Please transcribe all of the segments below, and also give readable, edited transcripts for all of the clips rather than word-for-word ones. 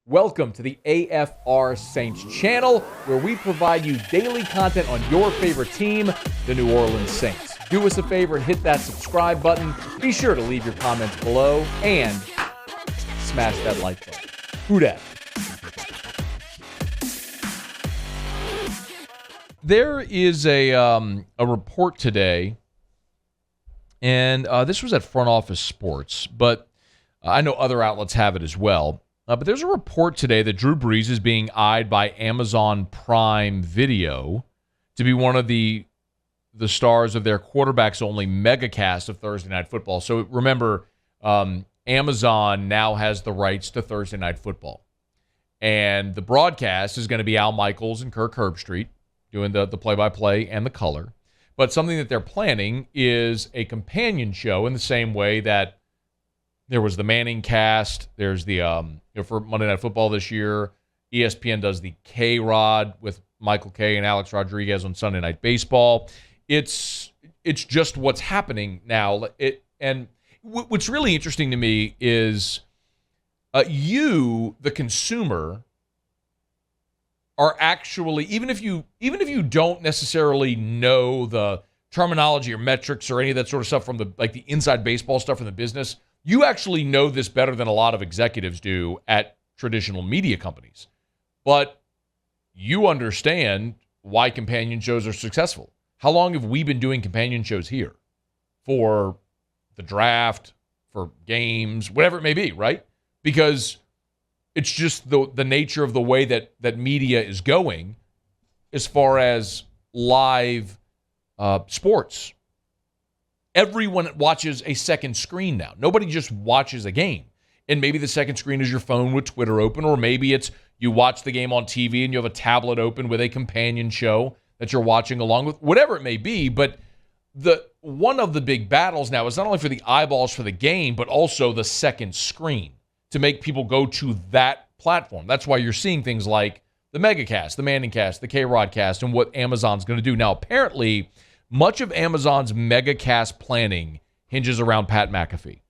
Welcome to the AFR Saints channel, where we provide you daily content on your favorite team, the New Orleans Saints. Do us a favor and hit that subscribe button. Be sure to leave your comments below and smash that like button. Who dat? There is a report today, and this was at Front Office Sports, but I know other outlets have it as well. But there's a report today that Drew Brees is being eyed by Amazon Prime Video to be one of the stars of their quarterbacks-only megacast of Thursday Night Football. So remember, Amazon now has the rights to Thursday Night Football. And the broadcast is going to be Al Michaels and Kirk Herbstreit doing the play-by-play and the color. But something that they're planning is a companion show in the same way that there was the Manning cast. There's the, for Monday Night Football this year, ESPN does the K-Rod with Michael Kay and Alex Rodriguez on Sunday Night Baseball. It's just what's happening now. And what's really interesting to me is you, the consumer, are actually, even if you don't necessarily know the terminology or metrics or any of that sort of stuff from the inside baseball stuff from the business, you actually know this better than a lot of executives do at traditional media companies. But you understand why companion shows are successful. How long have we been doing companion shows here? For the draft, for games, whatever it may be, right? Because it's just the nature of the way that media is going as far as live sports. Everyone watches a second screen now. Nobody just watches a game. And maybe the second screen is your phone with Twitter open, or maybe it's you watch the game on TV and you have a tablet open with a companion show that you're watching along with, whatever it may be. But one of the big battles now is not only for the eyeballs for the game, but also the second screen to make people go to that platform. That's why you're seeing things like the Megacast, the Manning Cast, the K-Rod Cast, and what Amazon's going to do. Now, apparently, much of Amazon's megacast planning hinges around Pat McAfee.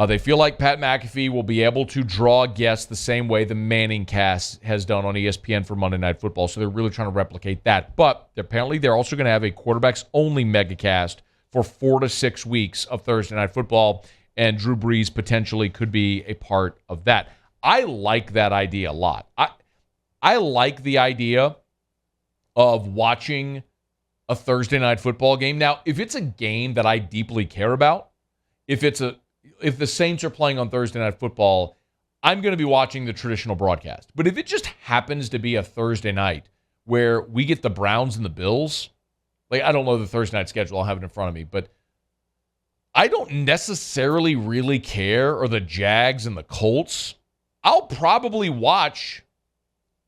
They feel like Pat McAfee will be able to draw guests the same way the Manning cast has done on ESPN for Monday Night Football, so they're really trying to replicate that. But apparently they're also going to have a quarterbacks-only megacast for 4 to 6 weeks of Thursday Night Football, and Drew Brees potentially could be a part of that. I like that idea a lot. I like the idea of watching a Thursday Night Football game. Now, if it's a game that I deeply care about, if the Saints are playing on Thursday Night Football, I'm going to be watching the traditional broadcast. But if it just happens to be a Thursday night where we get the Browns and the Bills, I don't know the Thursday night schedule, I'll have it in front of me, but I don't necessarily really care, or the Jags and the Colts. I'll probably watch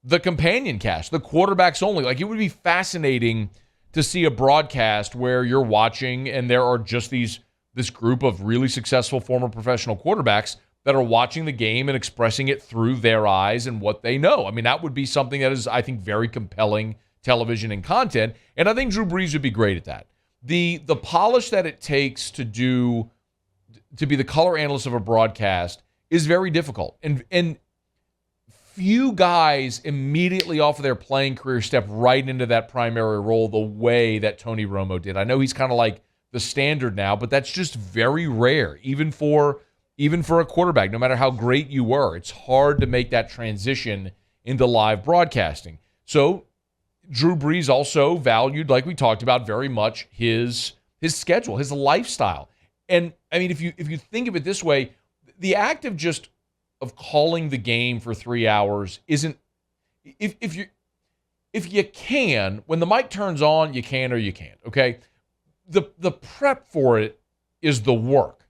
the companion cast, the quarterbacks only. It would be fascinating to see a broadcast where you're watching and there are just this group of really successful former professional quarterbacks that are watching the game and expressing it through their eyes and what they know. I mean, that would be something that is, I think, very compelling television and content, and I think Drew Brees would be great at that. The polish that it takes to be the color analyst of a broadcast is very difficult, and few guys immediately off of their playing career step right into that primary role the way that Tony Romo did. I know he's kind of like the standard now, but that's just very rare, even for a quarterback. No matter how great you were, it's hard to make that transition into live broadcasting. So Drew Brees also valued, like we talked about, very much his schedule, his lifestyle. And I mean, if you think of it this way, the act of calling the game for 3 hours isn't, if you can, when the mic turns on, you can or you can't, okay? The prep for it is the work.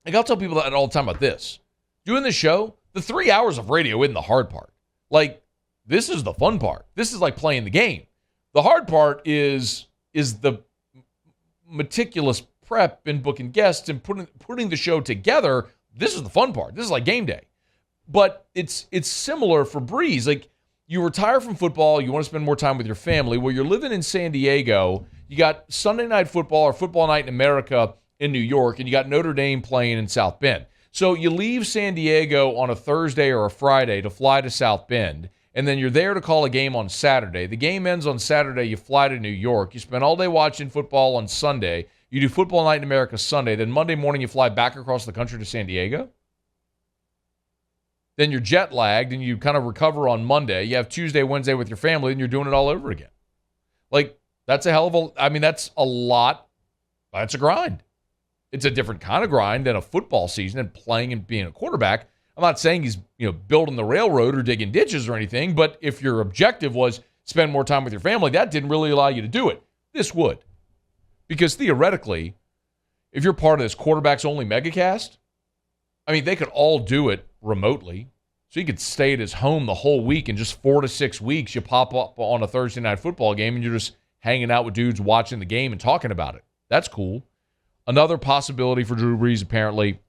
I'll tell people that all the time about this. Doing this show, the 3 hours of radio isn't the hard part. This is the fun part. This is like playing the game. The hard part is the meticulous prep and booking guests and putting the show together. This is the fun part. This is like game day. But it's similar for Brees. You retire from football, you want to spend more time with your family. Well, you're living in San Diego. You got Sunday Night Football or Football Night in America in New York, and you got Notre Dame playing in South Bend. So you leave San Diego on a Thursday or a Friday to fly to South Bend, and then you're there to call a game on Saturday. The game ends on Saturday. You fly to New York. You spend all day watching football on Sunday. You do Football Night in America Sunday. Then Monday morning you fly back across the country to San Diego. Then you're jet lagged and you kind of recover on Monday. You have Tuesday, Wednesday with your family, and you're doing it all over again. Like, that's a hell of a, I mean, that's a lot. That's a grind. It's a different kind of grind than a football season and playing and being a quarterback. I'm not saying he's, building the railroad or digging ditches or anything, but if your objective was spend more time with your family, that didn't really allow you to do it. This would. Because theoretically, if you're part of this quarterbacks-only megacast, I mean, they could all do it remotely. So you could stay at his home the whole week, and just 4 to 6 weeks, you pop up on a Thursday night football game, and you're just hanging out with dudes watching the game and talking about it. That's cool. Another possibility for Drew Brees, apparently,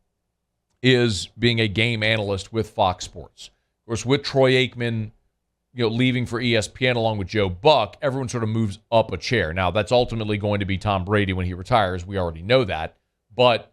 is being a game analyst with Fox Sports. Of course, with Troy Aikman, leaving for ESPN along with Joe Buck, everyone sort of moves up a chair. Now, that's ultimately going to be Tom Brady when he retires. We already know that. But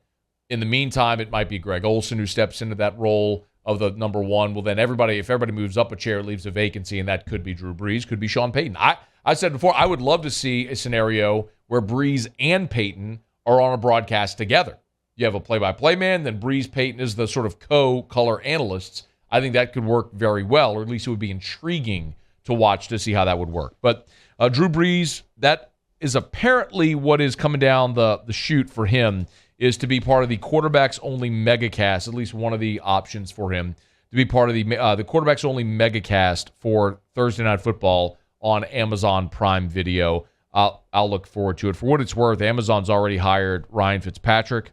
in the meantime, it might be Greg Olsen who steps into that role of the number one. Well, then if everybody moves up a chair, it leaves a vacancy, and that could be Drew Brees, could be Sean Payton. I said before, I would love to see a scenario where Brees and Payton are on a broadcast together. You have a play-by-play man, then Brees, Payton is the sort of co-color analysts. I think that could work very well, or at least it would be intriguing to watch to see how that would work. But Drew Brees, that is apparently what is coming down the chute for him, is to be part of the quarterbacks-only megacast, at least one of the options for him, to be part of the quarterbacks-only megacast for Thursday Night Football on Amazon Prime Video. I'll look forward to it. For what it's worth, Amazon's already hired Ryan Fitzpatrick.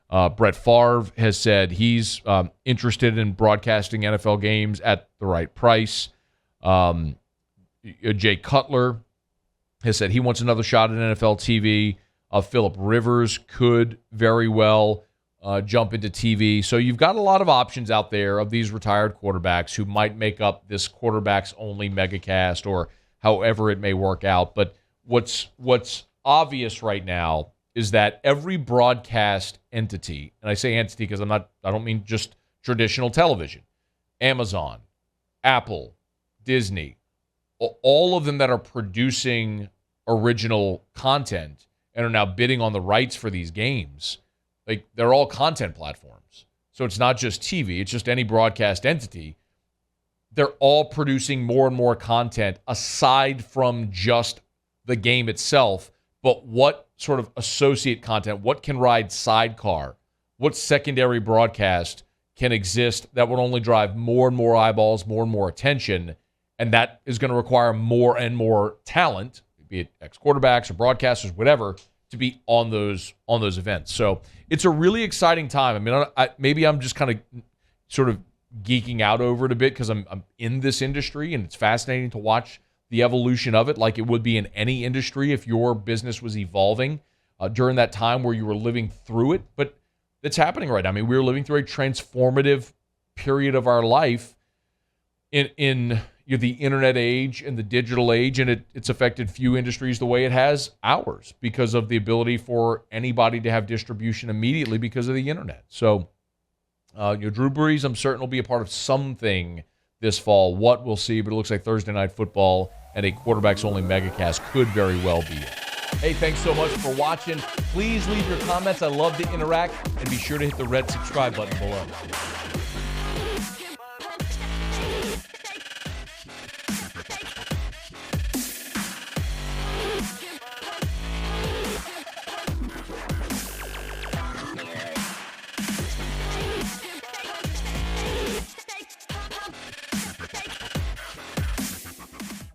Brett Favre has said he's interested in broadcasting NFL games at the right price. Jay Cutler has said he wants another shot at NFL TV. Phillip Rivers could very well jump into TV. So you've got a lot of options out there of these retired quarterbacks who might make up this quarterbacks-only megacast, or however it may work out. But what's obvious right now is that every broadcast entity, and I say entity because I don't mean just traditional television, Amazon, Apple, Disney, all of them that are producing original content and are now bidding on the rights for these games, like, they're all content platforms. So it's not just TV, it's just any broadcast entity. They're all producing more and more content aside from just the game itself, but what sort of associate content, what can ride sidecar, what secondary broadcast can exist that would only drive more and more eyeballs, more and more attention, and that is going to require more and more talent, be it ex-quarterbacks or broadcasters, whatever, to be on those events. So it's a really exciting time. I mean, maybe I'm just kind of sort of geeking out over it a bit because I'm in this industry, and it's fascinating to watch the evolution of it, like it would be in any industry if your business was evolving during that time where you were living through it. But it's happening right now. I mean, we're living through a transformative period of our life in the internet age and the digital age, and it's affected few industries the way it has ours because of the ability for anybody to have distribution immediately because of the internet. So, Drew Brees, I'm certain, will be a part of something this fall. What, we'll see, but it looks like Thursday Night Football and a quarterbacks-only megacast could very well be it. Hey, thanks so much for watching. Please leave your comments. I love to interact, and be sure to hit the red subscribe button below.